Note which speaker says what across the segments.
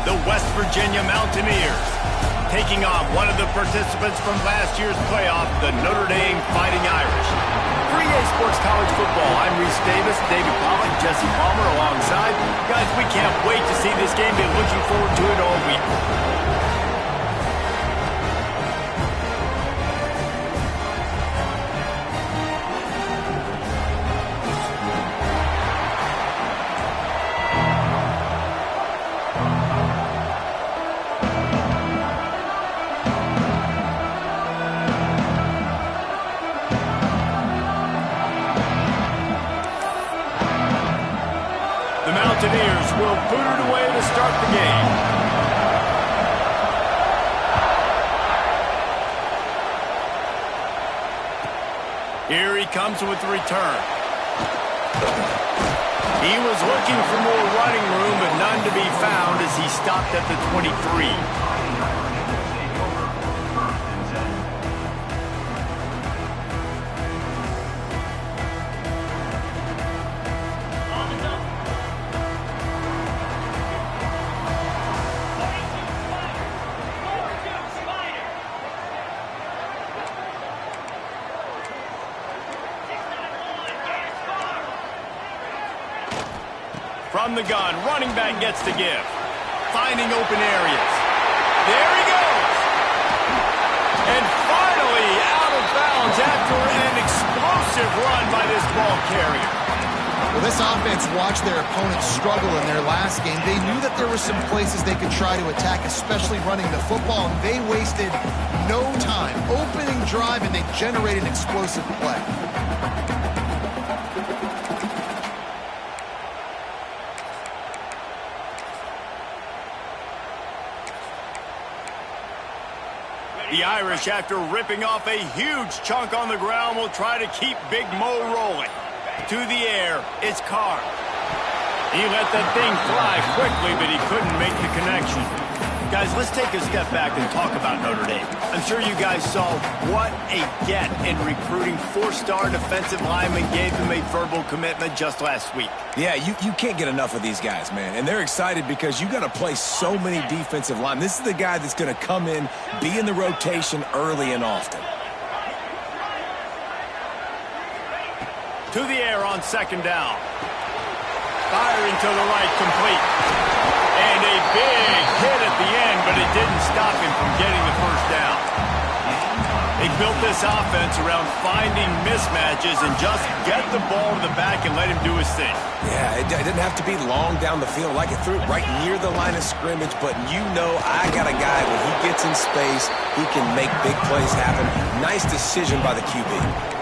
Speaker 1: the West Virginia Mountaineers, taking on one of the participants from last year's playoff, the Notre Dame Fighting Irish. For EA Sports College Football, I'm Reese Davis, David Pollack, Jesse Palmer alongside. Guys, we can't wait to see this game. Been looking forward to it all week. Mountaineers will boot it away to start the game. Here he comes with the return. He was looking for more running room, but none to be found as he stopped at the 23. From the gun, running back gets the give. Finding open areas. There he goes! And finally out of bounds after an explosive run by this ball carrier.
Speaker 2: Well, this offense watched their opponents struggle in their last game. They knew that there were some places they could try to attack, especially running the football, and they wasted no time. Opening drive, and they generated an explosive play.
Speaker 1: The Irish, after ripping off a huge chunk on the ground, will try to keep Big Mo rolling. To the air, it's Carr. He let that thing fly quickly, but he couldn't make the connection. Guys, let's take a step back and talk about Notre Dame. I'm sure you guys saw what a get in recruiting. 4-star defensive lineman gave them a verbal commitment just last week.
Speaker 3: Yeah, you can't get enough of these guys, man. And they're excited because you got to play so many defensive linemen. This is the guy that's going to come in, be in the rotation early and often.
Speaker 1: To the air on second down. Firing to the right, complete. And a big hit at the end, but it didn't stop him from getting the first down. They built this offense around finding mismatches and just get the ball to the back and let him do his thing.
Speaker 3: Yeah, it didn't have to be long down the field. Like it threw it right near the line of scrimmage, but you know I got a guy when he gets in space, he can make big plays happen. Nice decision by the QB.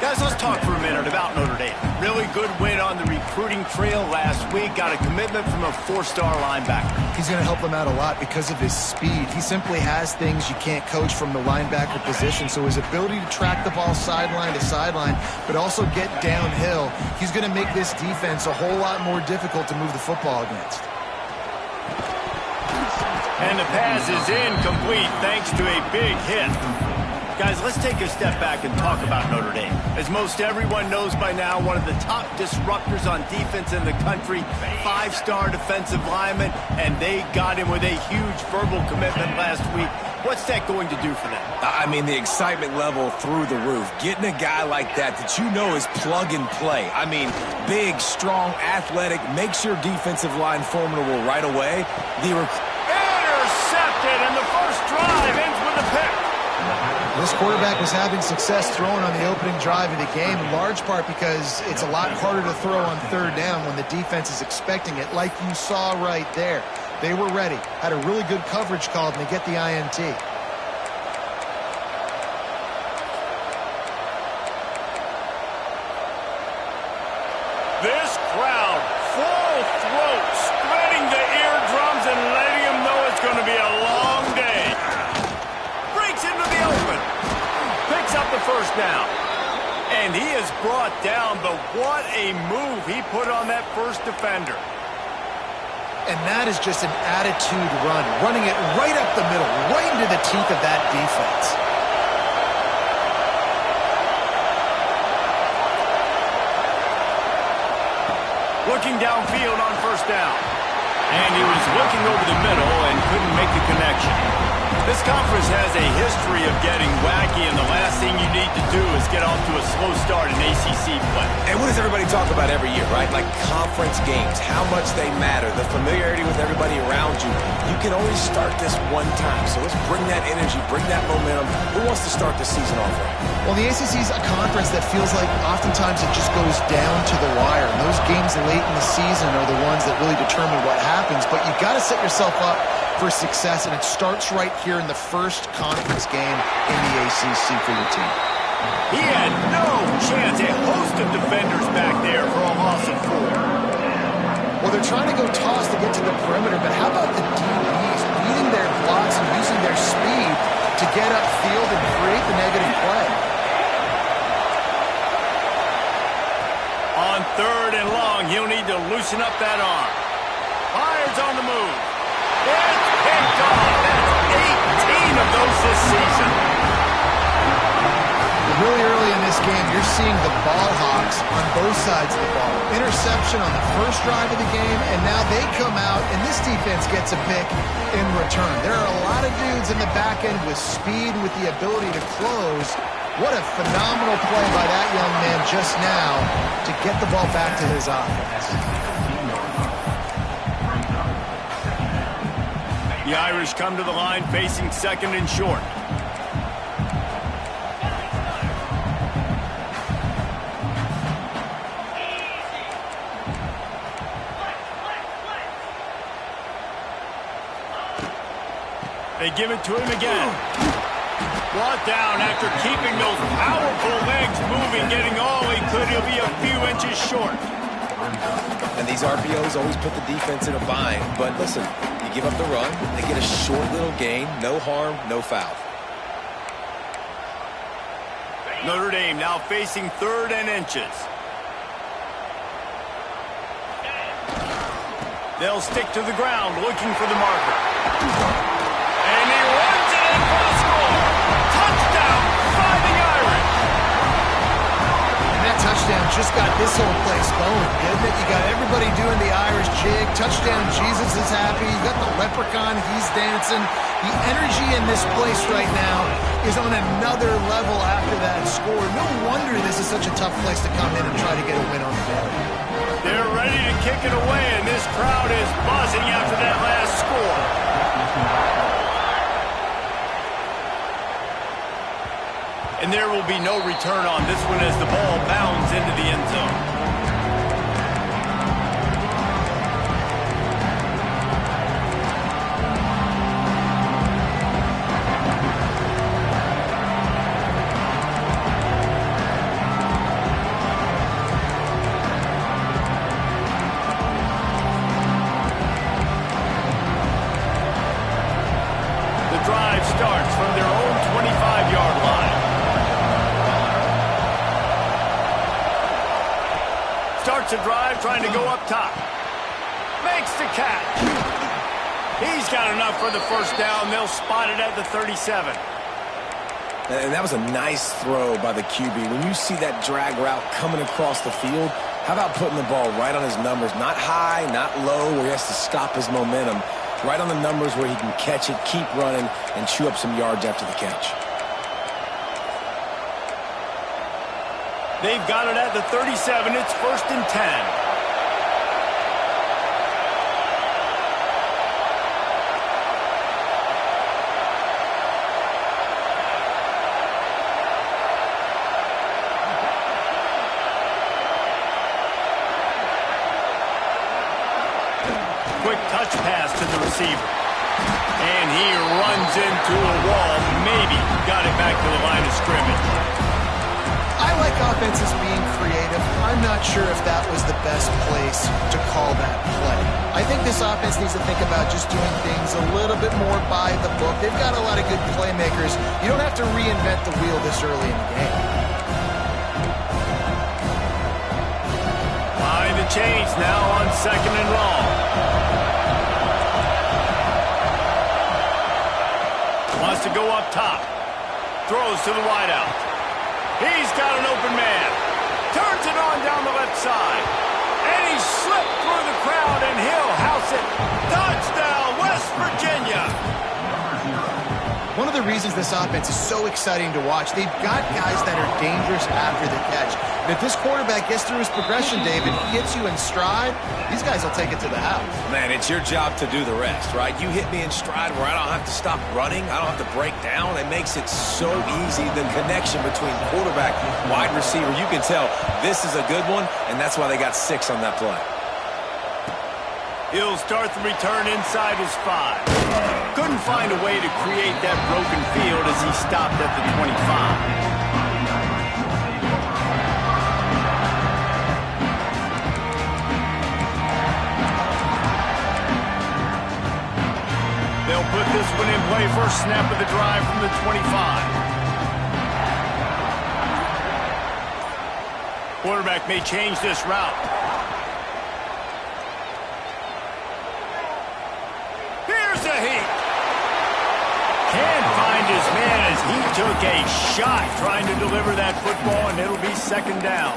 Speaker 1: Guys, let's talk for a minute about Notre Dame. Really good win on the recruiting trail last week. Got a commitment from a 4-star linebacker.
Speaker 2: He's going to help them out a lot because of his speed. He simply has things you can't coach from the linebacker position. So his ability to track the ball sideline to sideline, but also get downhill, he's going to make this defense a whole lot more difficult to move the football against.
Speaker 1: And the pass is incomplete thanks to a big hit. Guys, let's take a step back and talk about Notre Dame. As most everyone knows by now, one of the top disruptors on defense in the country, 5-star defensive lineman, and they got him with a huge verbal commitment last week. What's that going to do for them?
Speaker 3: I mean, the excitement level through the roof. Getting a guy like that you know is plug and play. I mean, big, strong, athletic, makes your defensive line formidable right away.
Speaker 1: Intercepted, and the first drive ends with a pick.
Speaker 2: This quarterback was having success throwing on the opening drive of the game, in large part because it's a lot harder to throw on third down when the defense is expecting it, like you saw right there. They were ready, had a really good coverage call, and they get the INT.
Speaker 1: This crowd, full throat, spreading the eardrums and letting them know it's going to be a long day. Breaks into the open. Picks up the first down. And he is brought down, but what a move he put on that first defender.
Speaker 2: And that is just an attitude run, running it right up the middle, right into the teeth of that defense.
Speaker 1: Looking downfield on first down. And he was looking over the middle and couldn't make the connection. This conference has a history of getting wacky, and the last thing you need to do is get off to a slow start in ACC play.
Speaker 3: And what does everybody talk about every year, right? Like conference games, how much they matter, the familiarity with everybody around you. You can only start this one time, so let's bring that energy, bring that momentum. Who wants to start the season off right?
Speaker 2: Well, the ACC is a conference that feels like oftentimes it just goes down to the wire. And those games late in the season are the ones that really determine what happens. But you've got to set yourself up for success, and it starts right here in the first conference game in the ACC for your team.
Speaker 1: He had no chance. A host of defenders back there for a loss of 4.
Speaker 2: Well, they're trying to go toss to get to the perimeter, but how about the DBs beating their blocks and using their speed to get upfield and create the negative play?
Speaker 1: On 3rd and long, he'll need to loosen up that arm. Fires on the move. It's picked off. That's 18 of those this season.
Speaker 2: Really early in this game, you're seeing the ball hawks on both sides of the ball. Interception on the first drive of the game, and now they come out, and this defense gets a pick in return. There are a lot of dudes in the back end with speed, with the ability to close. What a phenomenal play by that young man just now to get the ball back to his offense.
Speaker 1: The Irish come to the line facing 2nd and short. They give it to him again. Brought down after keeping those powerful legs moving, getting all he could. He'll be a few inches short.
Speaker 3: And these RPOs always put the defense in a bind. But listen, you give up the run, they get a short little gain, no harm, no foul.
Speaker 1: Notre Dame now facing 3rd and inches. They'll stick to the ground looking for the marker. And he runs it in for the score. Touchdown, Fighting Irish.
Speaker 2: And that touchdown just got this whole place going, didn't it? You got everybody doing the Irish jig. Touchdown, Jesus is happy. You got the leprechaun, he's dancing. The energy in this place right now is on another level after that score. No wonder this is such a tough place to come in and try to get a win on the day.
Speaker 1: They're ready to kick it away, and this crowd is buzzing after that last score. And there will be no return on this one as the ball bounds into the end zone. The drive starts from their own 25-yard line. Starts a drive trying to go up top. Makes the catch. He's got enough for the first down. They'll spot it at the 37.
Speaker 3: And that was a nice throw by the QB. When you see that drag route coming across the field, how about putting the ball right on his numbers? Not high, not low, where he has to stop his momentum. Right on the numbers where he can catch it, keep running, and chew up some yards after the catch.
Speaker 1: They've got it at the 37. It's 1st and 10. Quick touch pass to the receiver. And he runs into a wall. Maybe got it back to the line of scrimmage.
Speaker 2: I like offenses being creative. I'm not sure if that was the best place to call that play. I think this offense needs to think about just doing things a little bit more by the book. They've got a lot of good playmakers. You don't have to reinvent the wheel this early in the game.
Speaker 1: Behind the chains now on 2nd and long. Wants to go up top. Throws to the wideout. He's got an open man. Turns it on down the left side. And he slipped through the crowd, and he'll house it. Touchdown, West Virginia.
Speaker 2: One of the reasons this offense is so exciting to watch, they've got guys that are dangerous after the catch. And if this quarterback gets through his progression, David, gets you in stride, these guys will take it to the house.
Speaker 3: Man, it's your job to do the rest, right? You hit me in stride where I don't have to stop running. I don't have to break down. It makes it so easy. The connection between quarterback, wide receiver, you can tell this is a good one, and that's why they got 6 on that play.
Speaker 1: He'll start the return inside his 5. Couldn't find a way to create that broken field as he stopped at the 25. They'll put this one in play first snap of the drive from the 25. Quarterback may change this route. Here's a heat. Can't find his man as he took a shot trying to deliver that football, and it'll be second down.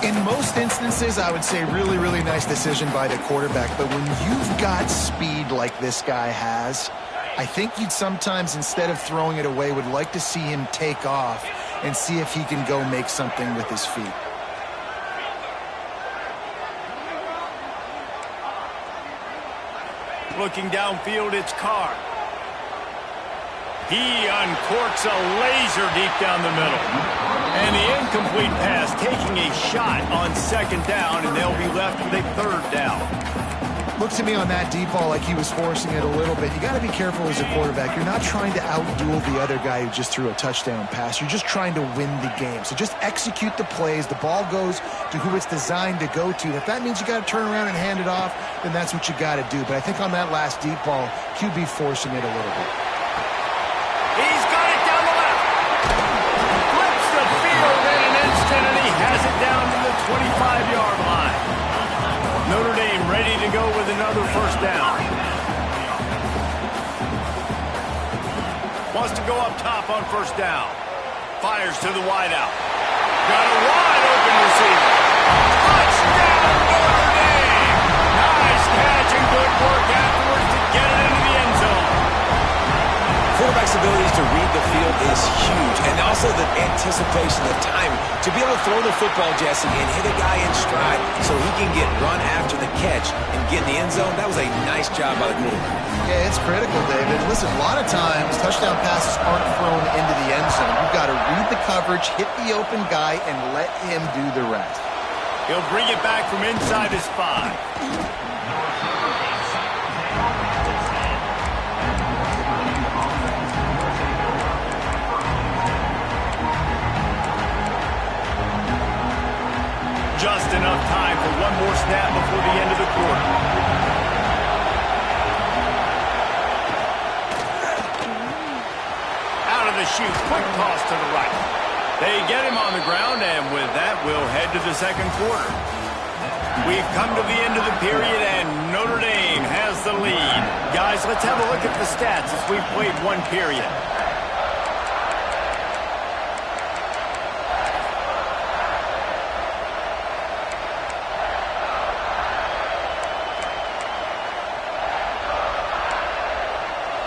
Speaker 2: In most instances, I would say really, really nice decision by the quarterback. But when you've got speed like this guy has, I think you'd sometimes, instead of throwing it away, would like to see him take off and see if he can go make something with his feet.
Speaker 1: Looking downfield, it's Carr. He uncorks a laser deep down the middle. And the incomplete pass taking a shot on second down, and they'll be left with a third down.
Speaker 2: Looked to me on that deep ball like he was forcing it a little bit. You got to be careful as a quarterback. You're not trying to outduel the other guy who just threw a touchdown pass. You're just trying to win the game. So just execute the plays. The ball goes to who it's designed to go to. If that means you got to turn around and hand it off, then that's what you got to do. But I think on that last deep ball, QB forcing it a little bit.
Speaker 1: He's got it down the left. Flips the field in an instant, and he has it down to the 25-yard line. Notre Dame ready to go with another first down. Wants to go up top on first down. Fires to the wideout. Got a wide open receiver. Touchdown, Notre Dame! Nice catch and good work afterwards to get it into the end zone.
Speaker 3: Quarterback's abilities to read the field is huge, and also the anticipation, the timing. To be able to throw the football, Jesse, and hit a guy in stride so he can get run after the catch and get in the end zone, that was a nice job by the quarterback.
Speaker 2: Yeah, it's critical, David. Listen, a lot of times touchdown passes aren't thrown into the end zone. You've got to read the coverage, hit the open guy, and let him do the rest.
Speaker 1: He'll bring it back from inside his 5. Just enough time for one more snap before the end of the quarter. Out of the chute, quick toss to the right. They get him on the ground, and with that, we'll head to the second quarter. We've come to the end of the period, and Notre Dame has the lead. Guys, let's have a look at the stats as we've played one period.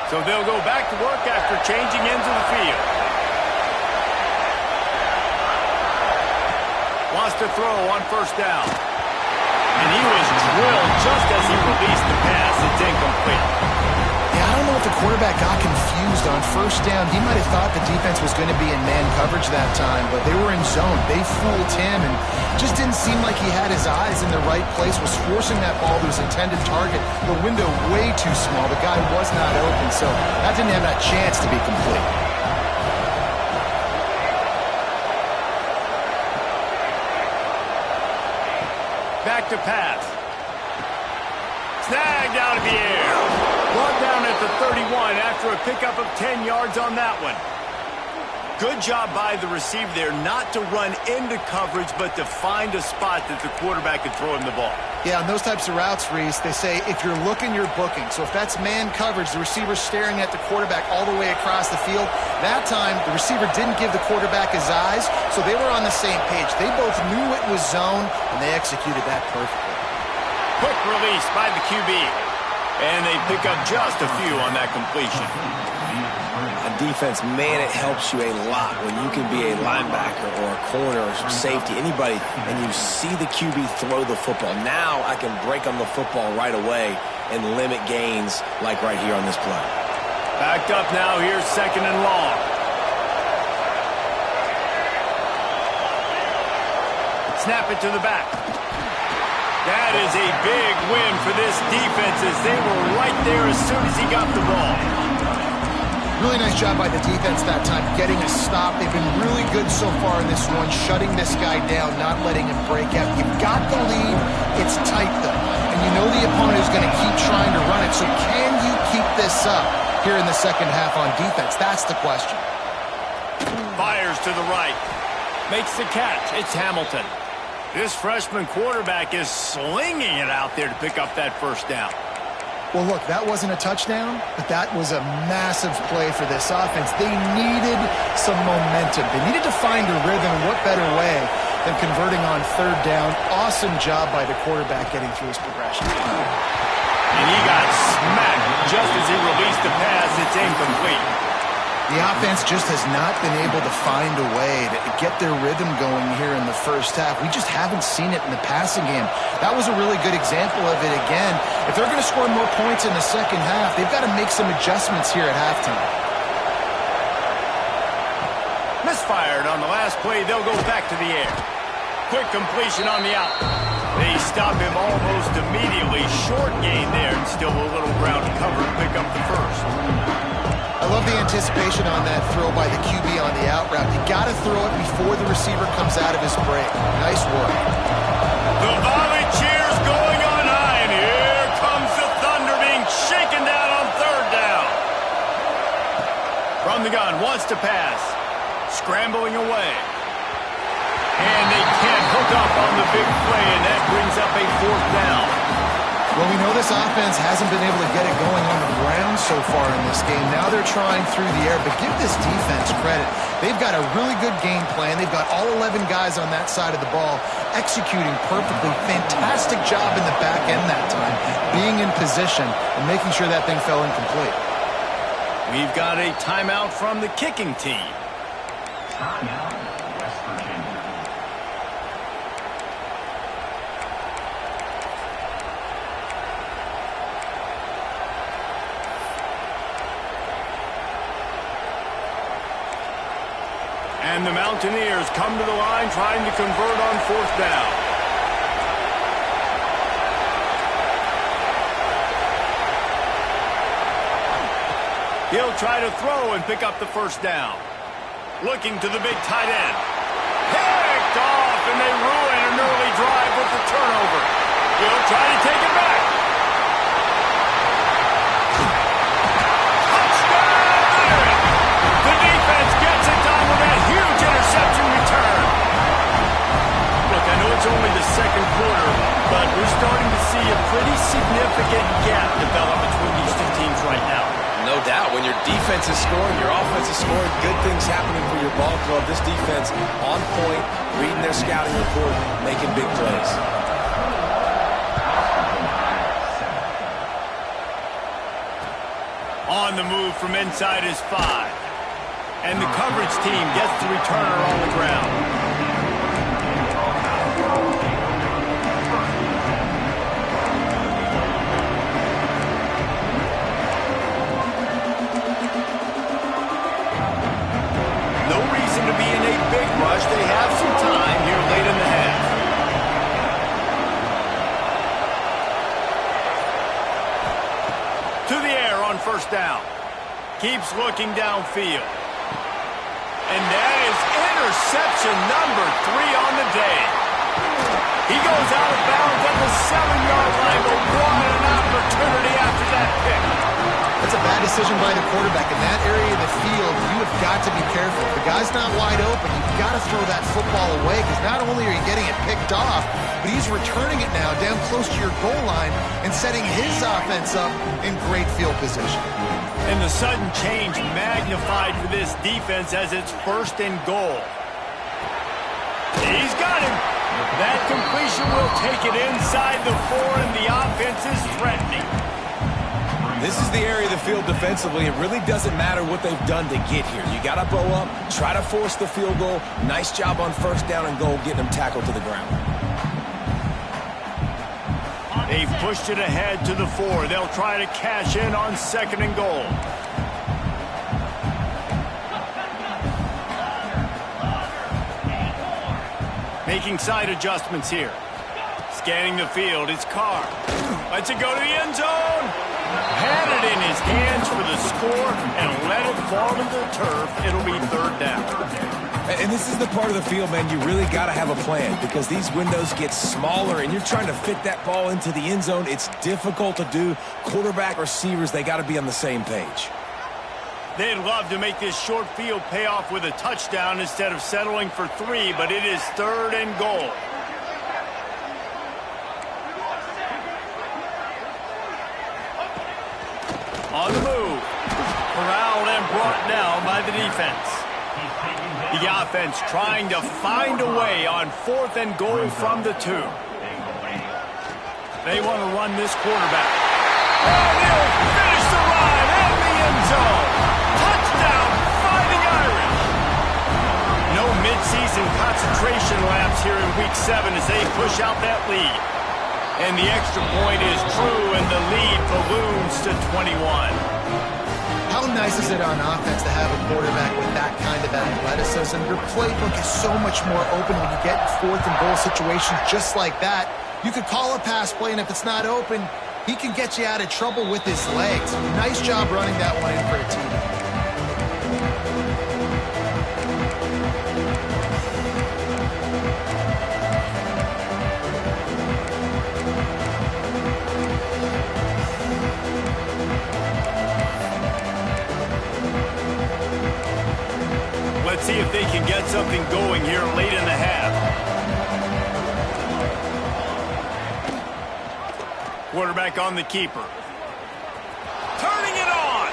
Speaker 1: So they'll go back to work after changing ends of the field. Wants to throw on first down. And he was drilled just as he released the pass. It's incomplete.
Speaker 2: Yeah, I don't know if the quarterback got confused on first down. He might have thought the defense was going to be in man coverage that time, but they were in zone. They fooled him, and just didn't seem like he had his eyes in the right place, was forcing that ball to his intended target. The window way too small. The guy was not open, so that didn't have that chance to be complete.
Speaker 1: Back to pass. Snagged out of the air. Brought down at the 31 after a pickup of 10 yards on that one. Good job by the receiver there not to run into coverage, but to find a spot that the quarterback could throw him the ball.
Speaker 2: Yeah, on those types of routes, Reese, they say if you're looking, you're booking. So if that's man coverage, the receiver's staring at the quarterback all the way across the field. That time, the receiver didn't give the quarterback his eyes, so they were on the same page. They both knew it was zone, and they executed that perfectly.
Speaker 1: Quick release by the QB. And they pick up just a few on that completion.
Speaker 3: On defense, man, it helps you a lot when you can be a linebacker or a corner or safety, anybody, and you see the QB throw the football. Now I can break on the football right away and limit gains like right here on this play.
Speaker 1: Backed up now, here's 2nd and long. Snap it to the back. That is a big win for this defense as they were right there as soon as he got the ball.
Speaker 2: Really nice job by the defense that time, getting a stop. They've been really good so far in this one, shutting this guy down, not letting him break out. You've got the lead. It's tight, though. And you know the opponent is going to keep trying to run it. So can you keep this up here in the second half on defense? That's the question.
Speaker 1: Fires to the right. Makes the catch. It's Hamilton. This freshman quarterback is slinging it out there to pick up that first down.
Speaker 2: Well, look, that wasn't a touchdown, but that was a massive play for this offense. They needed some momentum. They needed to find a rhythm, and what better way than converting on 3rd down. Awesome job by the quarterback getting through his progression.
Speaker 1: And he got smacked just as he released the pass. It's incomplete.
Speaker 2: The offense just has not been able to find a way to get their rhythm going here in the first half. We just haven't seen it in the passing game. That was a really good example of it again. If they're going to score more points in the second half, they've got to make some adjustments here at halftime.
Speaker 1: Misfired on the last play. They'll go back to the air. Quick completion on the out. They stop him almost immediately. Short gain there and still a little ground to cover to pick up the first.
Speaker 2: I love the anticipation on that throw by the QB on the out route. You got to throw it before the receiver comes out of his break. Nice work.
Speaker 1: The volley cheers going on high, and here comes the Thunder being shaken down on 3rd down. From the gun, wants to pass. Scrambling away. And they can't hook up on the big play, and that brings up a 4th down.
Speaker 2: Well, we know this offense hasn't been able to get it going on the ground so far in this game. Now they're trying through the air, but give this defense credit. They've got a really good game plan. They've got all 11 guys on that side of the ball executing perfectly. Fantastic job in the back end that time, being in position and making sure that thing fell incomplete.
Speaker 1: We've got a timeout from the kicking team.
Speaker 4: Timeout, West Virginia.
Speaker 1: And the Mountaineers come to the line trying to convert on 4th down. He'll try to throw and pick up the first down. Looking to the big tight end. Picked off, and they ruin an early drive with the turnover. He'll try to take it back. The defense gets it done with that huge interception return. Look, I know it's only the 2nd quarter, but we're starting to see a pretty significant gap develop between these two teams right now.
Speaker 3: No doubt. When your defense is scoring, your offense is scoring, good things happening for your ball club. This defense on point, reading their scouting report, making big plays.
Speaker 1: On the move from inside his 5. And the coverage team gets the returner on the ground. No reason to be in a big rush. They have some time here late in the half. To the air on 1st down. Keeps looking downfield. And that is interception number 3 on the day. He goes out of bounds at the 7-yard line, but what an opportunity after that pick.
Speaker 2: That's a bad decision by the quarterback. In that area of the field, you have got to be careful. If the guy's not wide open, you've got to throw that football away because not only are you getting it picked off, but he's returning it now down close to your goal line and setting his offense up in great field position.
Speaker 1: And the sudden change magnified for this defense as it's 1st and goal. He's got him. That completion will take it inside the 4, and the offense is threatening.
Speaker 3: This is the area of the field defensively. It really doesn't matter what they've done to get here. You got to bow up, try to force the field goal. Nice job on first down and goal, getting them tackled to the ground.
Speaker 1: They've pushed it ahead to the 4. They'll try to cash in on 2nd and goal. Making side adjustments here. Scanning the field, it's Carr. Lets it go to the end zone. Had it in his hands for the score and let it fall to the turf. It'll be 3rd down.
Speaker 3: And this is the part of the field, man, you really got to have a plan because these windows get smaller and you're trying to fit that ball into the end zone. It's difficult to do. Quarterback, receivers, they got to be on the same page.
Speaker 1: They'd love to make this short field pay off with a touchdown instead of settling for 3, but it is 3rd and goal. On the move. Corralled and brought down by the defense. The offense trying to find a way on 4th and goal from the 2. They want to run this quarterback. And he'll finish the ride in the end zone. Touchdown, Fighting Irish. No midseason concentration laps here in Week 7 as they push out that lead. And the extra point is true, and the lead balloons to 21.
Speaker 2: How nice is it on offense to have a quarterback with that kind of athleticism? Your playbook is so much more open when you get 4th and goal situations just like that. You could call a pass play, and if it's not open, he can get you out of trouble with his legs. Nice job running that one in for a TD.
Speaker 1: Let's see if they can get something going here late in the half. Quarterback on the keeper. Turning it on.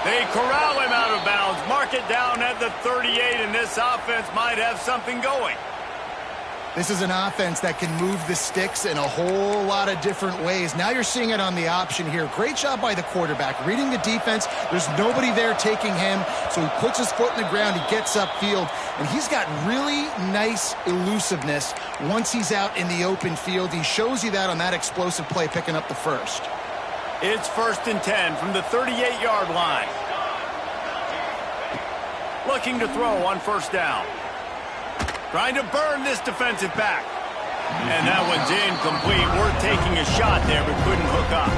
Speaker 1: They corral him out of bounds. Mark it down at the 38, and this offense might have something going.
Speaker 2: This is an offense that can move the sticks in a whole lot of different ways. Now you're seeing it on the option here. Great job by the quarterback. Reading the defense, there's nobody there taking him, so he puts his foot in the ground, he gets upfield, and he's got really nice elusiveness once he's out in the open field. He shows you that on that explosive play, picking up the first.
Speaker 1: It's 1st and 10 from the 38-yard line. Looking to throw on 1st down. Trying to burn this defensive back. And that one's incomplete. We're taking a shot there, but couldn't hook up.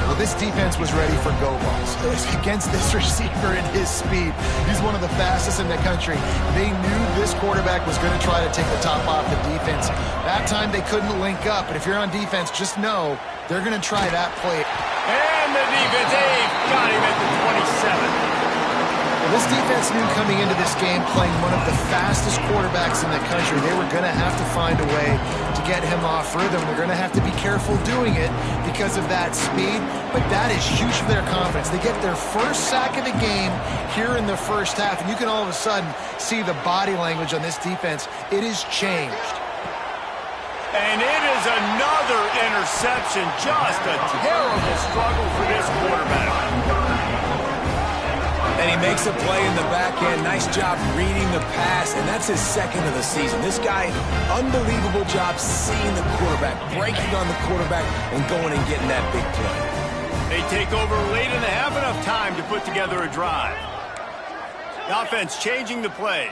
Speaker 2: Well, this defense was ready for go balls. Against this receiver and his speed, he's one of the fastest in the country. They knew this quarterback was going to try to take the top off the defense. That time they couldn't link up, but if you're on defense, just know they're going to try that play.
Speaker 1: And the defense, they've got him at the 27.
Speaker 2: This defense knew coming into this game, playing one of the fastest quarterbacks in the country, they were going to have to find a way to get him off rhythm. They're going to have to be careful doing it because of that speed, but that is huge for their confidence. They get their first sack of the game here in the first half, and you can all of a sudden see the body language on this defense. It has changed.
Speaker 1: And it is another interception. Just a terrible struggle for this quarterback.
Speaker 3: And he makes a play in the back end. Nice job reading the pass, and that's his 2nd of the season. This guy, unbelievable job seeing the quarterback, breaking on the quarterback, and going and getting that big play.
Speaker 1: They take over late in the half, enough time to put together a drive. The offense changing the play.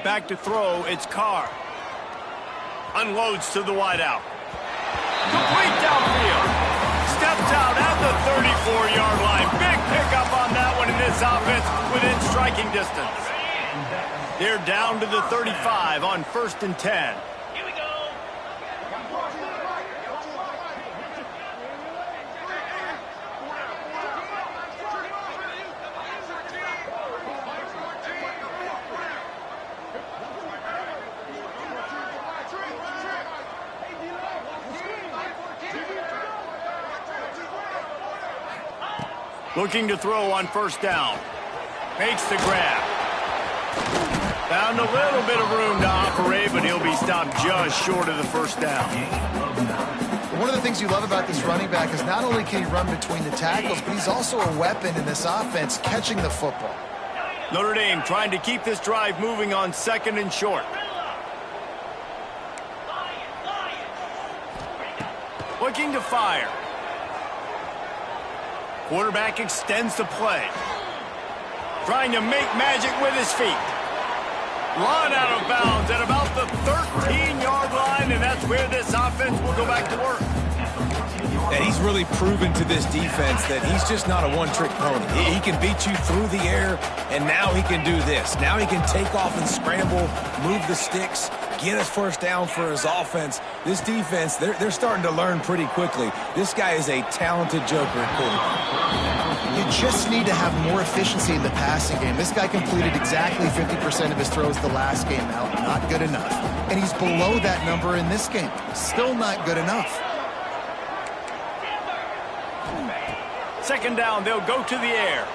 Speaker 1: Back to throw, it's Carr. Unloads to the wideout. Complete downfield. Steps out at the 34-yard line. Big pickup on that one in this offense within striking distance. They're down to the 35 on 1st and 10. Here we go. Looking to throw on 1st down. Makes the grab. Found a little bit of room to operate, but he'll be stopped just short of the first down.
Speaker 2: One of the things you love about this running back is not only can he run between the tackles, but he's also a weapon in this offense catching the football.
Speaker 1: Notre Dame trying to keep this drive moving on 2nd and short. Looking to fire. Quarterback extends the play. Trying to make magic with his feet. Run out of bounds at about the 13-yard line, and that's where this offense will go back to work.
Speaker 3: And he's really proven to this defense that he's just not a one-trick pony. He can beat you through the air, and now he can do this. Now he can take off and scramble, move the sticks, get his first down for his offense. This defense, they're starting to learn pretty quickly. This guy is a talented joker at quarterback.
Speaker 2: You just need to have more efficiency in the passing game. This guy completed exactly 50% of his throws the last game out. Not good enough. And he's below that number in this game. Still not good enough.
Speaker 1: 2nd down, they'll go to the air.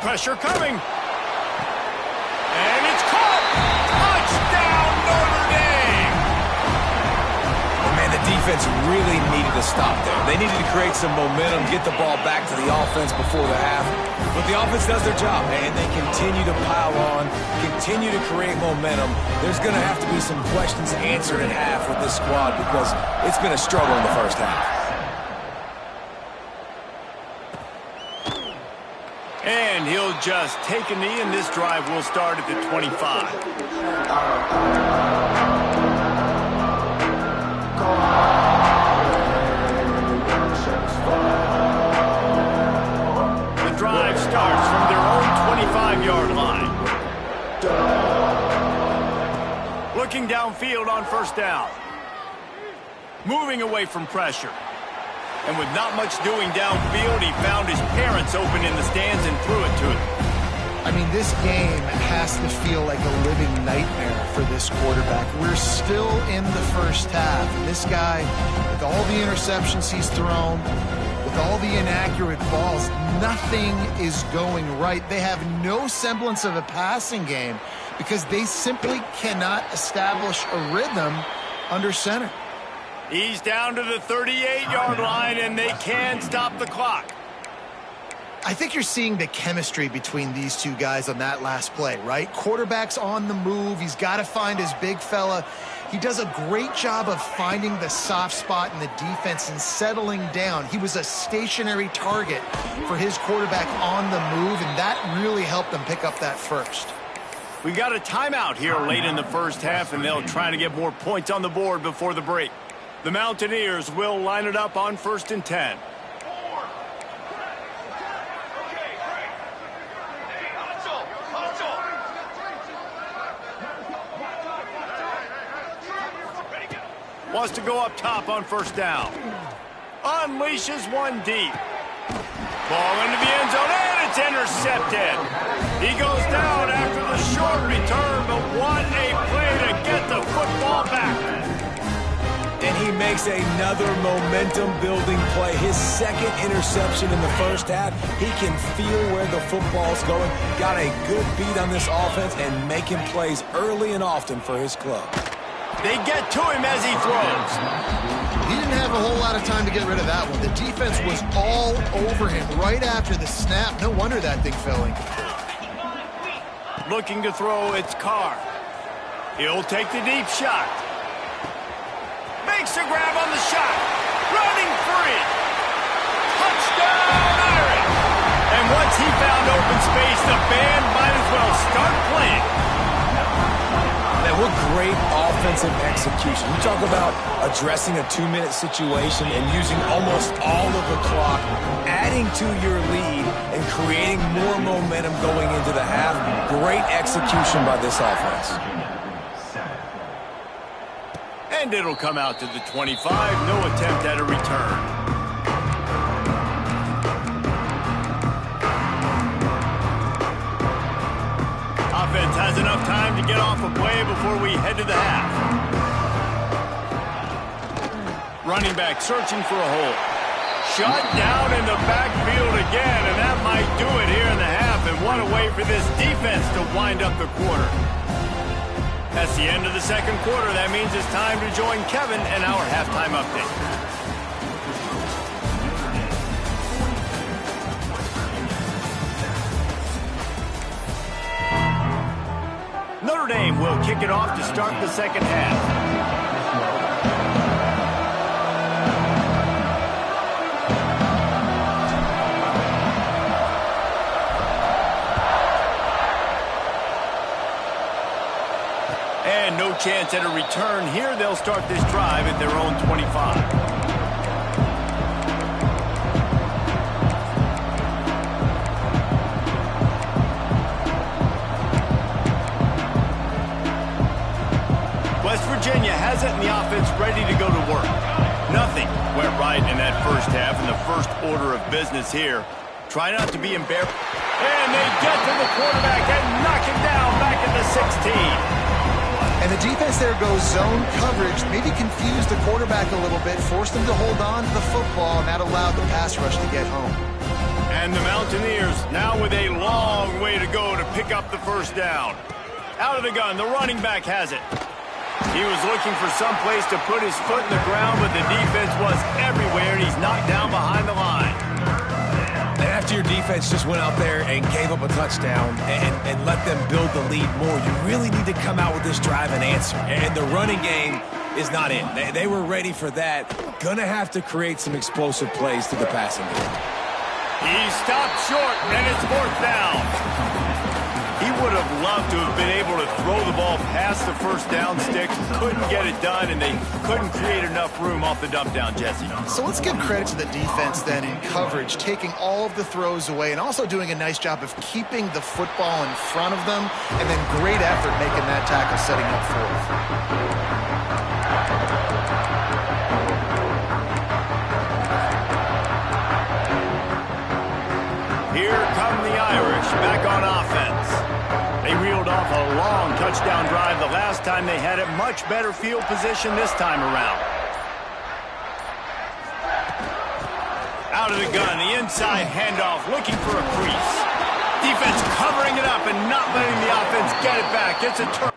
Speaker 1: Pressure coming. And it's caught. Touchdown, Notre Dame.
Speaker 3: Oh, man, the defense really needed to stop there. They needed to create some momentum, get the ball back to the offense before the half. But the offense does their job, and they continue to pile on, continue to create momentum. There's going to have to be some questions answered at half with this squad because it's been a struggle in the first half.
Speaker 1: And he'll just take a knee, and this drive will start at the 25. The drive starts from their own 25-yard line. Looking downfield on 1st down. Moving away from pressure. And with not much doing downfield, he found his parents open in the stands and threw it to him.
Speaker 2: I mean, this game has to feel like a living nightmare for this quarterback. We're still in the first half. And this guy, with all the interceptions he's thrown, with all the inaccurate balls, nothing is going right. They have no semblance of a passing game because they simply cannot establish a rhythm under center.
Speaker 1: He's down to the 38-yard line, and they can stop the clock.
Speaker 2: I think you're seeing the chemistry between these two guys on that last play, right? Quarterback's on the move. He's got to find his big fella. He does a great job of finding the soft spot in the defense and settling down. He was a stationary target for his quarterback on the move, and that really helped them pick up that first.
Speaker 1: We got a timeout here late in the first half, and they'll try to get more points on the board before the break. The Mountaineers will line it up on 1st and 10. Wants to go up top on 1st down. Unleashes one deep. Ball into the end zone, and it's intercepted. He goes down after the short return, but what a play to get the football back.
Speaker 3: And he makes another momentum-building play. His 2nd interception in the first half. He can feel where the football's going. Got a good beat on this offense and making plays early and often for his club.
Speaker 1: They get to him as he throws.
Speaker 2: He didn't have a whole lot of time to get rid of that one. The defense was all over him right after the snap. No wonder that thing fell incomplete.
Speaker 1: Looking to throw, it's Carr. He'll take the deep shot. Makes a grab on the shot. Running free. Touchdown, Irish. And once he found open space, the band might as well start playing.
Speaker 3: Man, what great offensive execution. You talk about addressing a 2-minute situation and using almost all of the clock, adding to your lead and creating more momentum going into the half. Great execution by this offense.
Speaker 1: And it'll come out to the 25. No attempt at a return. Offense has enough time to get off a play before we head to the half. Running back searching for a hole. Shut down in the backfield again, and that might do it here in the half. And what a way for this defense to wind up the quarter. That's the end of the second quarter. That means it's time to join Kevin and our halftime update. Notre Dame will kick it off to start the second half. And no chance at a return here. They'll start this drive at their own 25. West Virginia has it and the offense ready to go to work. Nothing went right in that first half in the first order of business here. Try not to be embarrassed. And they get to the quarterback and knock him down back at the 16.
Speaker 2: And the defense there goes zone coverage, maybe confused the quarterback a little bit, forced him to hold on to the football, and that allowed the pass rush to get home.
Speaker 1: And the Mountaineers now with a long way to go to pick up the first down. Out of the gun, the running back has it. He was looking for some place to put his foot in the ground, but the defense was everywhere, and he's knocked down behind the line.
Speaker 3: And after your defense just went out there and gave up a touchdown and let them build the lead more, you really need to come out with this drive and answer. And the running game is not in. They were ready for that. Gonna have to create some explosive plays to the passing game.
Speaker 1: He stopped short, and it's fourth down. He would have loved to have been able to throw the ball past the first down stick. Couldn't get it done, and they couldn't create enough room off the dump down, Jesse.
Speaker 2: So let's give credit to the defense then in coverage, taking all of the throws away and also doing a nice job of keeping the football in front of them, and then great effort making that tackle, setting up fourth.
Speaker 1: Here come the Irish back on offense. They reeled off a long touchdown drive the last time they had it. Much better field position this time around. Out of the gun, the inside handoff, looking for a crease. Defense covering it up and not letting the offense get it back. It's a turn.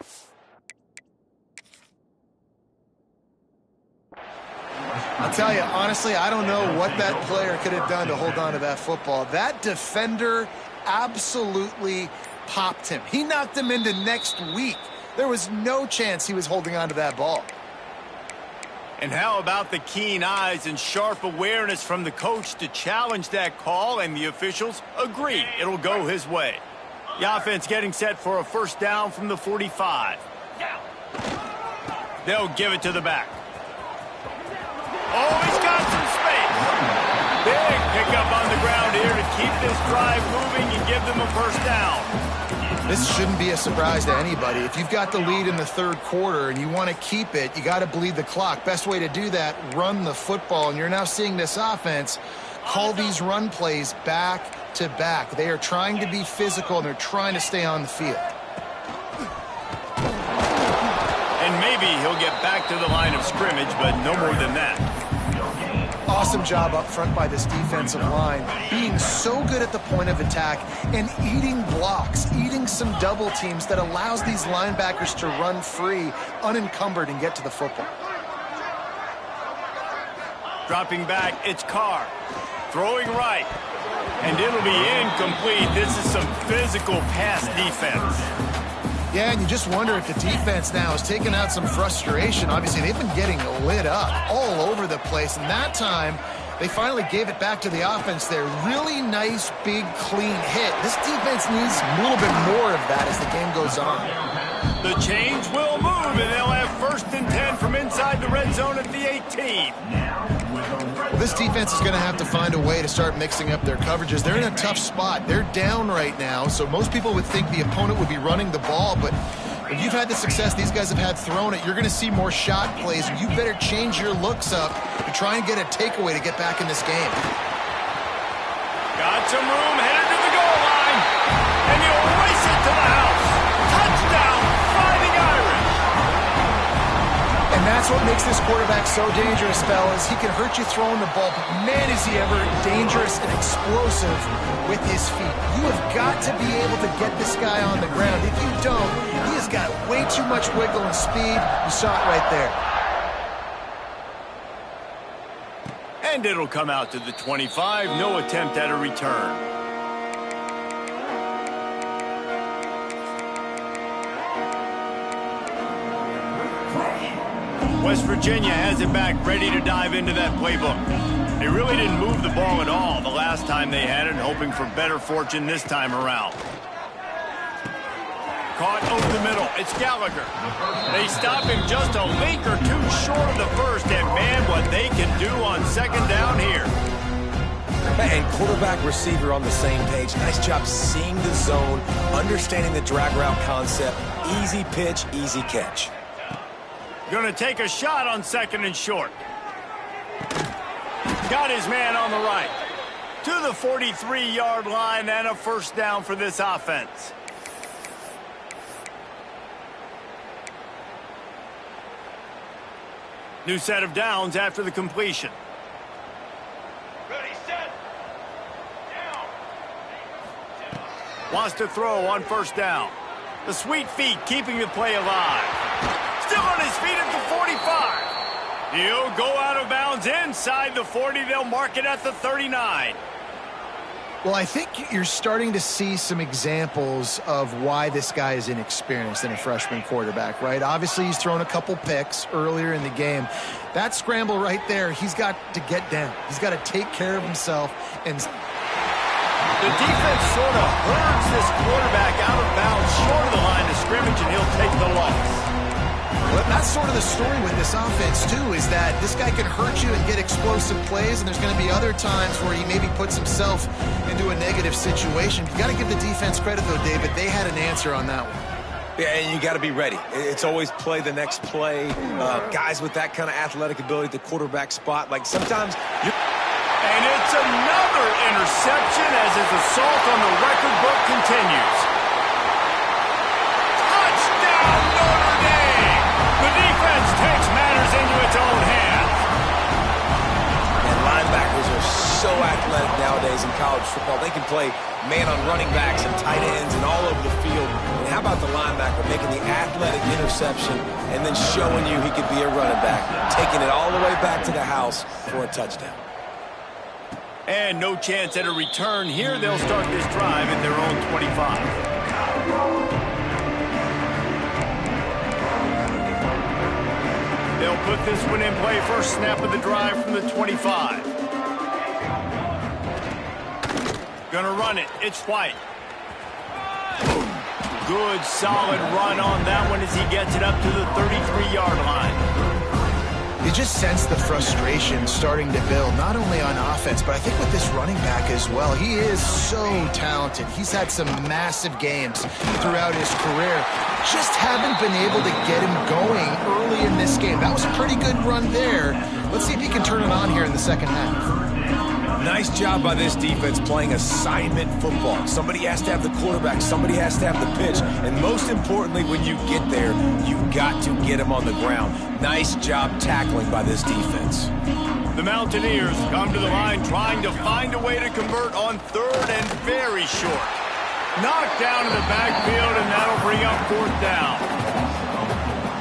Speaker 2: I'll tell you, honestly, I don't know what that player could have done to hold on to that football. That defender absolutely popped him. He knocked him into next week. There was no chance he was holding on to that ball.
Speaker 1: And how about the keen eyes and sharp awareness from the coach to challenge that call, and the officials agree it'll go his way. The offense getting set for a first down from the 45. They'll give it to the back. Oh, he's got some space. Big pickup on the ground here to keep this drive moving and give them a first down.
Speaker 2: This shouldn't be a surprise to anybody. If you've got the lead in the third quarter and you want to keep it, you got to bleed the clock. Best way to do that, run the football. And you're now seeing this offense call these run plays back to back. They are trying to be physical, and they're trying to stay on the field.
Speaker 1: And maybe he'll get back to the line of scrimmage, but no more than that.
Speaker 2: Awesome job up front by this defensive line, being so good at the point of attack and eating blocks, eating some double teams that allows these linebackers to run free, unencumbered, and get to the football.
Speaker 1: Dropping back, it's Carr. Throwing right. And it'll be incomplete. This is some physical pass defense.
Speaker 2: Yeah, and you just wonder if the defense now is taking out some frustration. Obviously, they've been getting lit up all over the place, and that time they finally gave it back to the offense there. Really nice, big, clean hit. This defense needs a little bit more of that as the game goes on.
Speaker 1: The change will move, and they'll have first and 10 from inside the red zone at the 18.
Speaker 2: Well, this defense is going to have to find a way to start mixing up their coverages. They're in a tough spot. They're down right now, so most people would think the opponent would be running the ball, but if you've had the success these guys have had throwing it, you're going to see more shot plays, and you better change your looks up to try and get a takeaway to get back in this game.
Speaker 1: Got some room, headed to the goal line, and he'll race it to the house. Touchdown, Fighting Irish.
Speaker 2: And that's what makes this quarterback so dangerous, fellas. He can hurt you throwing the ball, but man, is he ever dangerous and explosive with his feet. You have got to be able to get this guy on the ground. If you don't, he has got way too much wiggle and speed. You saw it right there.
Speaker 1: And it'll come out to the 25. No attempt at a return. West Virginia has it back, ready to dive into that playbook. They really didn't move the ball at all the last time they had it, hoping for better fortune this time around. Caught over the middle. It's Gallagher. They stop him just a link or two short of the first, and man, what they can do on second down here.
Speaker 3: And quarterback receiver on the same page. Nice job seeing the zone, understanding the drag route concept. Easy pitch, easy catch.
Speaker 1: Going to take a shot on second and short. Got his man on the right. To the 43-yard line and a first down for this offense. New set of downs after the completion.
Speaker 4: Ready, set, down.
Speaker 1: Wants to throw on first down. The sweet feet keeping the play alive. Still on his feet at the 45. He'll go out of bounds inside the 40. They'll mark it at the 39.
Speaker 2: Well, I think you're starting to see some examples of why this guy is inexperienced in a freshman quarterback, right? Obviously, he's thrown a couple picks earlier in the game. That scramble right there, he's got to get down. He's got to take care of himself. And
Speaker 1: the defense sort of hurls this quarterback out of bounds short of the line of scrimmage, and he'll take the loss.
Speaker 2: Well, that's sort of the story with this offense, too, is that this guy can hurt you and get explosive plays, and there's going to be other times where he maybe puts himself into a negative situation. You got to give the defense credit, though, David. They had an answer on that one.
Speaker 3: Yeah, and you got to be ready. It's always play the next play. Guys with that kind of athletic ability at the quarterback spot, like sometimes you're...
Speaker 1: And it's another interception as his assault on the record book continues. Touchdown, Notre Dame! The defense takes matters into its own hands.
Speaker 3: And linebackers are so athletic nowadays in college football. They can play man on running backs and tight ends and all over the field. And how about the linebacker making the athletic interception and then showing you he could be a running back, taking it all the way back to the house for a touchdown.
Speaker 1: And no chance at a return here. They'll start this drive at their own 25. They'll put this one in play. First snap of the drive from the 25. Gonna run it. It's White. Good, solid run on that one as he gets it up to the 33-yard line.
Speaker 2: You just sense the frustration starting to build, not only on offense, but I think with this running back as well. He is so talented. He's had some massive games throughout his career. Just haven't been able to get him going early in this game. That was a pretty good run there. Let's see if he can turn it on here in the second half.
Speaker 3: Nice job by this defense playing assignment football. Somebody has to have the quarterback, somebody has to have the pitch, and most importantly, when you get there, you've got to get him on the ground. Nice job tackling by this defense.
Speaker 1: The Mountaineers come to the line trying to find a way to convert on third and very short. Knocked down in the backfield, and that'll bring up fourth down.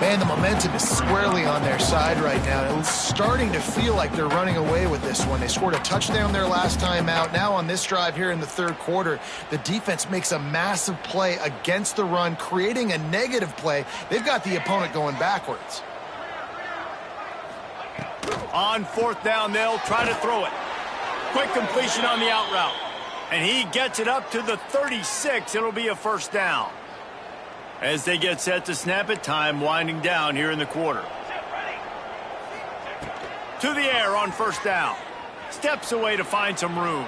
Speaker 2: Man, the momentum is squarely on their side right now. It's starting to feel like they're running away with this one. They scored a touchdown their last time out. Now on this drive here in the third quarter, the defense makes a massive play against the run, creating a negative play. They've got the opponent going backwards.
Speaker 1: On fourth down, they'll try to throw it. Quick completion on the out route. And he gets it up to the 36. It'll be a first down. As they get set to snap it, time winding down here in the quarter. To the air on first down. Steps away to find some room.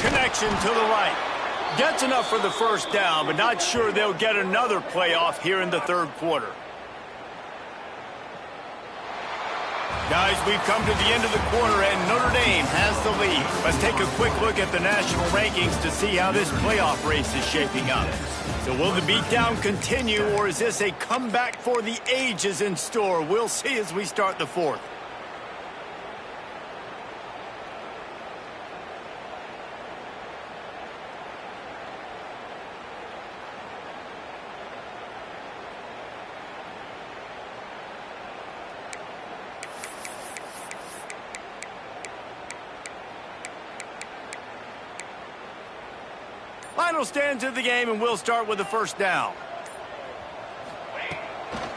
Speaker 1: Connection to the right. Gets enough for the first down, but not sure they'll get another play off here in the third quarter. Guys, we've come to the end of the quarter, and Notre Dame has the lead. Let's take a quick look at the national rankings to see how this playoff race is shaping up. So will the beatdown continue, or is this a comeback for the ages in store? We'll see as we start the fourth. Final stands of the game, and we'll start with the first down.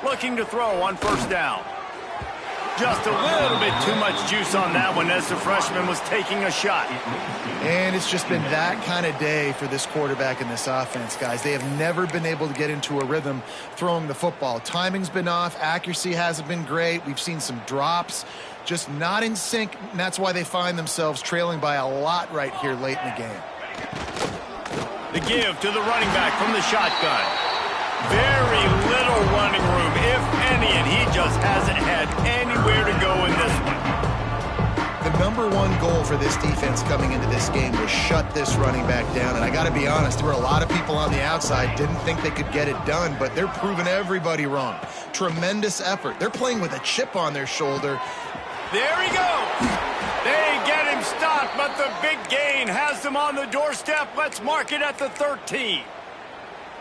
Speaker 1: Looking to throw on first down. Just a little bit too much juice on that one as the freshman was taking a shot.
Speaker 2: And it's just been that kind of day for this quarterback and this offense, guys. They have never been able to get into a rhythm throwing the football. Timing's been off. Accuracy hasn't been great. We've seen some drops. Just not in sync, and that's why they find themselves trailing by a lot right here late in the game.
Speaker 1: The give to the running back from the shotgun. Very little running room, if any, and he just hasn't had anywhere to go in this one.
Speaker 2: The number one goal for this defense coming into this game was shut this running back down, and I got to be honest, there were a lot of people on the outside didn't think they could get it done, but they're proving everybody wrong. Tremendous effort. They're playing with a chip on their shoulder.
Speaker 1: There he goes. They get him stopped, but the big gain has them on the doorstep. Let's mark it at the 13.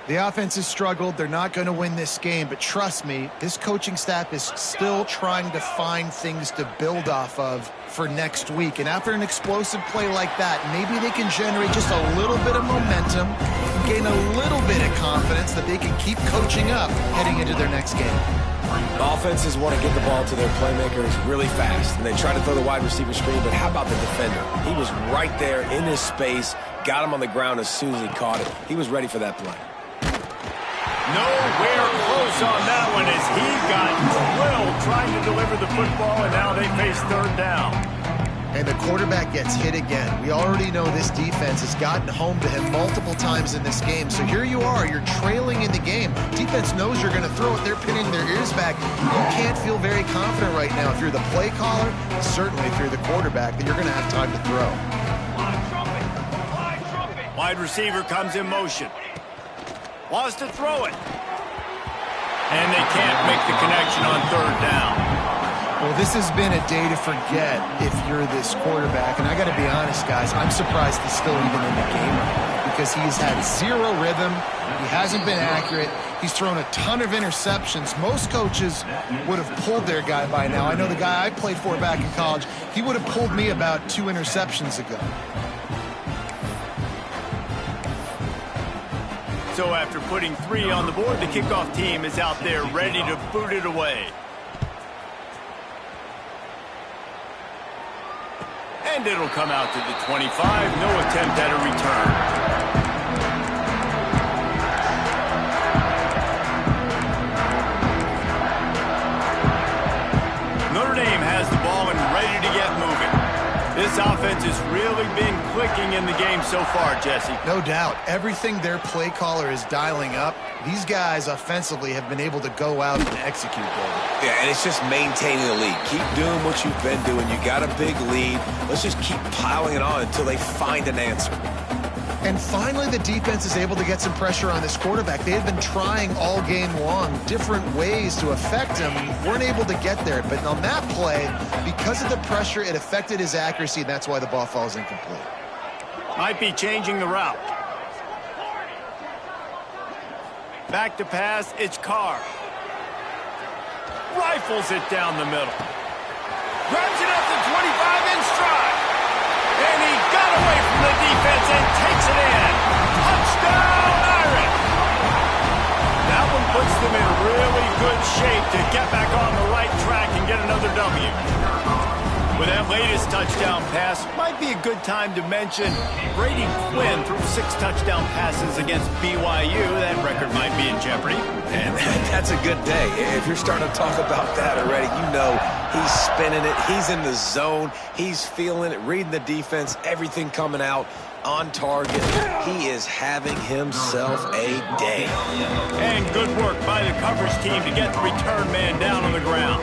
Speaker 2: The offense has struggled. They're not going to win this game, but trust me, this coaching staff is still trying to find things to build off of for next week. And after an explosive play like that, maybe they can generate just a little bit of momentum, gain a little bit of confidence that they can keep coaching up heading into their next game.
Speaker 3: Offenses want to get the ball to their playmakers really fast, and they try to throw the wide receiver screen, but how about the defender? He was right there in his space, got him on the ground as soon as he caught it. He was ready for that play.
Speaker 1: Nowhere close on that one as he got drilled trying to deliver the football, and now they face third down.
Speaker 2: And the quarterback gets hit again. We already know this defense has gotten home to him multiple times in this game. So here you are, you're trailing in the game. Defense knows you're going to throw it. They're pinning their ears back. You can't feel very confident right now if you're the play caller, certainly if you're the quarterback, that you're going to have time to throw.
Speaker 1: Wide receiver comes in motion. Wants to throw it. And they can't make the connection on third down.
Speaker 2: Well, this has been a day to forget if you're this quarterback. And I got to be honest, guys, I'm surprised he's still even in the game right now because he's had zero rhythm. He hasn't been accurate. He's thrown a ton of interceptions. Most coaches would have pulled their guy by now. I know the guy I played for back in college, he would have pulled me about 2 interceptions ago.
Speaker 1: So after putting 3 on the board, the kickoff team is out there ready to boot it away. And it'll come out to the 25. No attempt at a return. Notre Dame has the ball and ready to get moving. This offense has really been clicking in the game so far, Jesse.
Speaker 2: No doubt. Everything their play caller is dialing up, these guys offensively have been able to go out and execute them.
Speaker 3: Yeah, and it's just maintaining the lead. Keep doing what you've been doing. You got a big lead. Let's just keep piling it on until they find an answer.
Speaker 2: And finally, the defense is able to get some pressure on this quarterback. They had been trying all game long different ways to affect him. Weren't able to get there. But on that play, because of the pressure, it affected his accuracy, and that's why the ball falls incomplete.
Speaker 1: Might be changing the route. Back to pass, it's Carr. Rifles it down the middle. Grabs it up to 25 in stride. And he got away from the defense and takes it in. Touchdown, Irish! That one puts them in really good shape to get back on the right track and get another W. With that latest touchdown pass, might be a good time to mention Brady Quinn threw 6 touchdown passes against BYU. That record might be in jeopardy.
Speaker 3: And that's a good day. If you're starting to talk about that already, you know he's spinning it. He's in the zone. He's feeling it, reading the defense, everything coming out on target. He is having himself a day.
Speaker 1: And good work by the coverage team to get the return man down on the ground.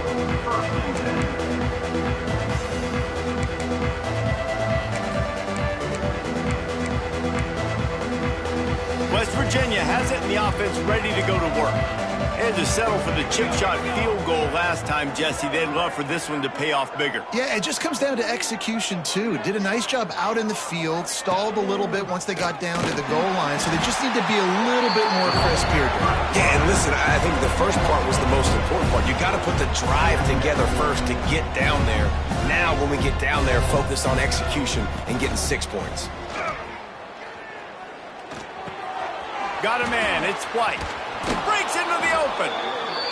Speaker 1: Virginia has it and the offense ready to go to work. They had to settle for the chip shot field goal last time, Jesse. They'd love for this one to pay off bigger.
Speaker 2: Yeah, it just comes down to execution, too. Did a nice job out in the field, stalled a little bit once they got down to the goal line, so they just need to be a little bit more crisp here.
Speaker 3: Yeah, and listen, I think the first part was the most important part. You got to put the drive together first to get down there. Now, when we get down there, focus on execution and getting 6 points.
Speaker 1: Got a man, it's White. Breaks into the open.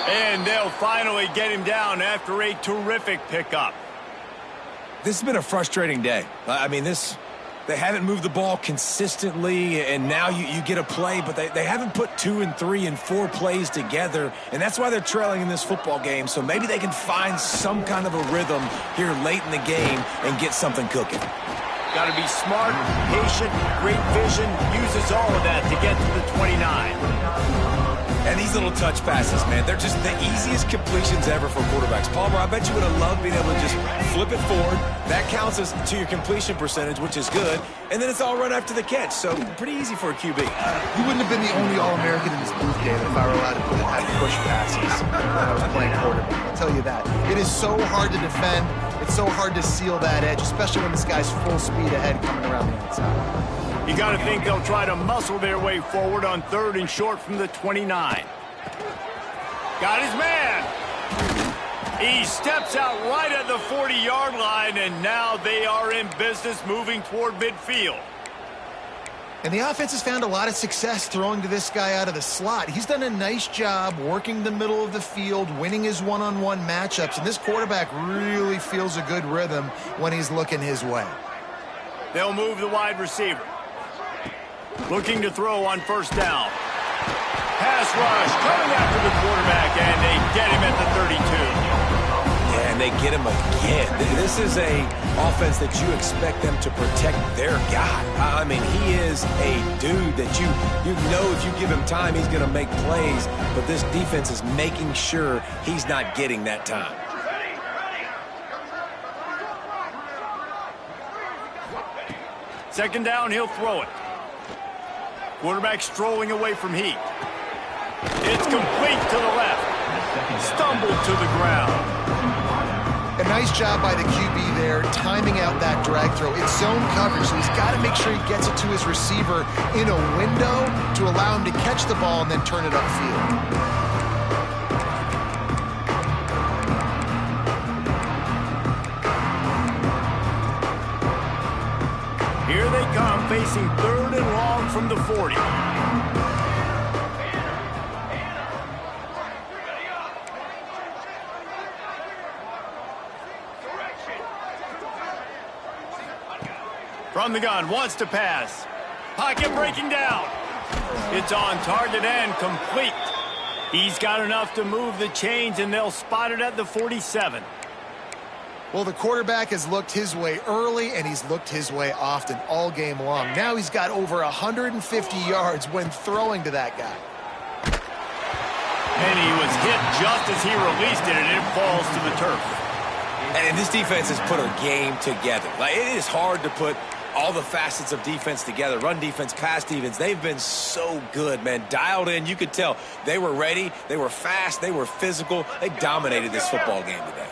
Speaker 1: And they'll finally get him down after a terrific pickup.
Speaker 3: This has been a frustrating day. I mean, they haven't moved the ball consistently, and now you get a play, but they haven't put 2 and 3 and 4 plays together, and that's why they're trailing in this football game. So maybe they can find some kind of a rhythm here late in the game and get something cooking.
Speaker 1: Got to be smart, patient, great vision, uses all of that to get to the 29.
Speaker 3: And these little touch passes, man, they're just the easiest completions ever for quarterbacks. Palmer, I bet you would have loved being able to just flip it forward. That counts as to your completion percentage, which is good. And then it's all run after the catch, so pretty easy for a QB.
Speaker 2: You wouldn't have been the only All-American in this booth game if I were allowed to put it at push passes when I was playing quarterback. I'll tell you that. It is so hard to defend. It's so hard to seal that edge, especially when this guy's full speed ahead coming around the outside.
Speaker 1: You got to think they'll try to muscle their way forward on 3rd and short from the 29. Got his man. He steps out right at the 40-yard line, and now they are in business moving toward midfield.
Speaker 2: And the offense has found a lot of success throwing to this guy out of the slot. He's done a nice job working the middle of the field, winning his one-on-one matchups, and this quarterback really feels a good rhythm when he's looking his way.
Speaker 1: They'll move the wide receiver. Looking to throw on 1st down. Pass rush coming after the quarterback, and they get him at the 32.
Speaker 3: Yeah, and they get him again. This is a offense that you expect them to protect their guy. I mean, he is a dude that you know if you give him time, he's going to make plays, but this defense is making sure he's not getting that time.
Speaker 1: Second down, he'll throw it. Quarterback strolling away from Heat. It's complete to the left. Stumbled to the ground.
Speaker 2: A nice job by the QB there, timing out that drag throw. It's zone coverage, so he's got to make sure he gets it to his receiver in a window to allow him to catch the ball and then turn it upfield.
Speaker 1: Here they come, facing 3rd and long from the 40. From the gun, wants to pass. Pocket breaking down. It's on target and complete. He's got enough to move the chains, and they'll spot it at the 47.
Speaker 2: Well, the quarterback has looked his way early, and he's looked his way often all game long. Now he's got over 150 yards when throwing to that guy.
Speaker 1: And he was hit just as he released it, and it falls to the turf.
Speaker 3: And this defense has put a game together. Like, it is hard to put all the facets of defense together. Run defense, pass defense. They've been so good, man. Dialed in. You could tell they were ready. They were fast. They were physical. They dominated this football game today.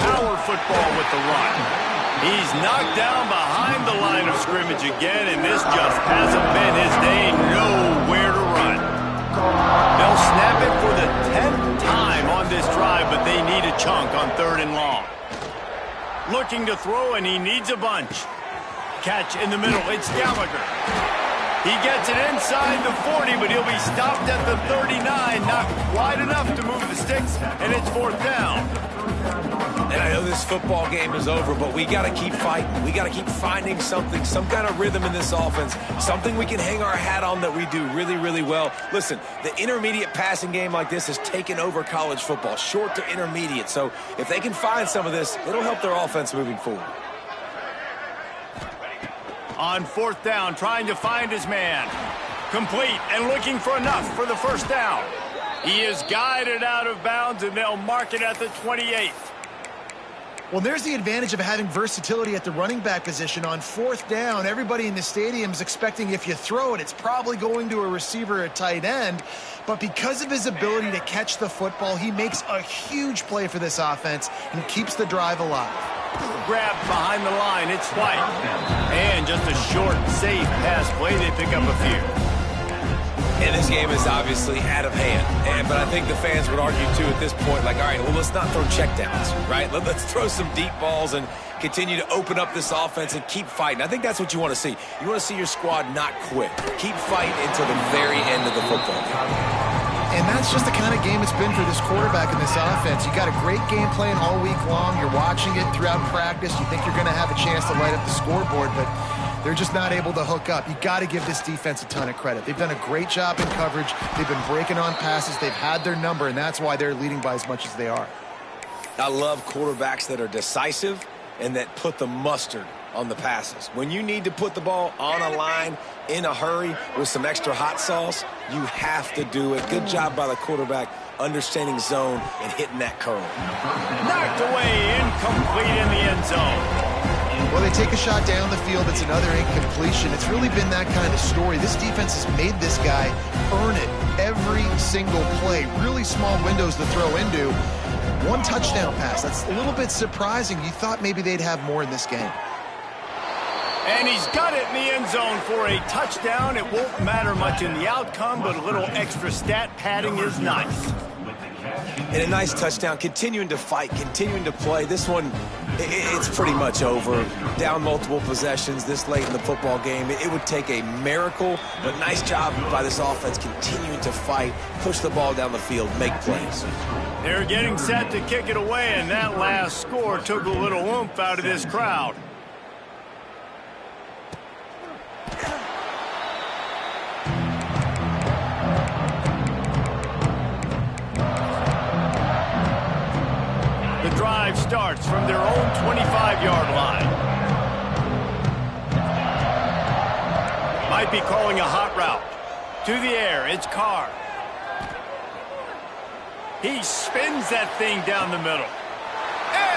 Speaker 1: Power football with the run. He's knocked down behind the line of scrimmage again, and this just hasn't been his day. Nowhere to run. They'll snap it for the 10th time on this drive, but they need a chunk on 3rd and long. Looking to throw, and he needs a bunch. Catch in the middle. It's Gallagher. He gets it inside the 40, but he'll be stopped at the 39. Not quite enough to move the sticks, and it's 4th down.
Speaker 3: And I know this football game is over, but we got to keep fighting. We got to keep finding something, some kind of rhythm in this offense, something we can hang our hat on that we do really, really well. Listen, the intermediate passing game like this has taken over college football, short to intermediate. So if they can find some of this, it'll help their offense moving forward.
Speaker 1: On 4th down, trying to find his man. Complete and looking for enough for the 1st down. He is guided out of bounds, and they'll mark it at the 28th.
Speaker 2: Well, there's the advantage of having versatility at the running back position. On fourth down, everybody in the stadium is expecting if you throw it, it's probably going to a receiver or a tight end. But because of his ability to catch the football, he makes a huge play for this offense and keeps the drive alive.
Speaker 1: Grabbed behind the line, it's White. And just a short, safe pass play, they pick up a few.
Speaker 3: And this game is obviously out of hand. But I think the fans would argue, too, at this point, like, all right, well, let's not throw checkdowns, right? Let's throw some deep balls and continue to open up this offense and keep fighting. I think that's what you want to see. You want to see your squad not quit. Keep fighting until the very end of the football game.
Speaker 2: And that's just the kind of game it's been for this quarterback in this offense. You got a great game plan all week long. You're watching it throughout practice. You think you're going to have a chance to light up the scoreboard, but they're just not able to hook up. You got to give this defense a ton of credit. They've done a great job in coverage. They've been breaking on passes. They've had their number, and that's why they're leading by as much as they are.
Speaker 3: I love quarterbacks that are decisive and that put the mustard on the passes. When you need to put the ball on a line in a hurry with some extra hot sauce, you have to do it. Good job by the quarterback understanding zone and hitting that curl.
Speaker 1: Knocked away, incomplete in the end zone.
Speaker 2: Well, they take a shot down the field. It's another incompletion. It's really been that kind of story. This defense has made this guy earn it every single play. Really small windows to throw into. One touchdown pass. That's a little bit surprising. You thought maybe they'd have more in this game.
Speaker 1: And he's got it in the end zone for a touchdown. It won't matter much in the outcome, but a little extra stat padding is nice.
Speaker 3: And a nice touchdown, continuing to fight, continuing to play. This one, it's pretty much over. Down multiple possessions this late in the football game. It would take a miracle, but nice job by this offense continuing to fight, push the ball down the field, make plays.
Speaker 1: They're getting set to kick it away, and that last score took a little oomph out of this crowd. The drive starts from their own 25-yard line. Might be calling a hot route. To the air, it's Carr. He spins that thing down the middle.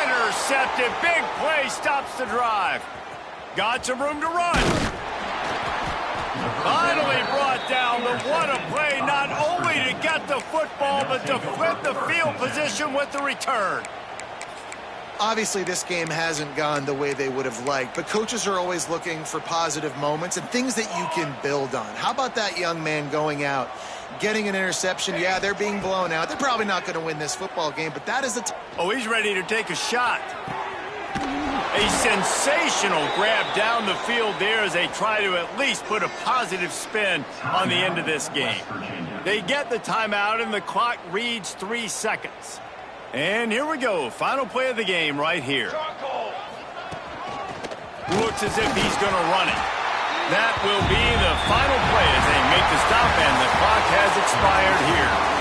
Speaker 1: Intercepted, big play, stops the drive. Got some room to run. Finally brought down, but what a play, not only to get the football, but to flip the field position with the return.
Speaker 2: Obviously, this game hasn't gone the way they would have liked, but coaches are always looking for positive moments and things that you can build on. How about that young man going out, getting an interception? Yeah, they're being blown out. They're probably not going to win this football game, but that is the
Speaker 1: Oh, he's ready to take a shot. A sensational grab down the field there as they try to at least put a positive spin on the end of this game. They get the timeout, and the clock reads 3 seconds. And here we go. Final play of the game right here. Looks as if he's going to run it. That will be the final play as they make the stop, and the clock has expired here.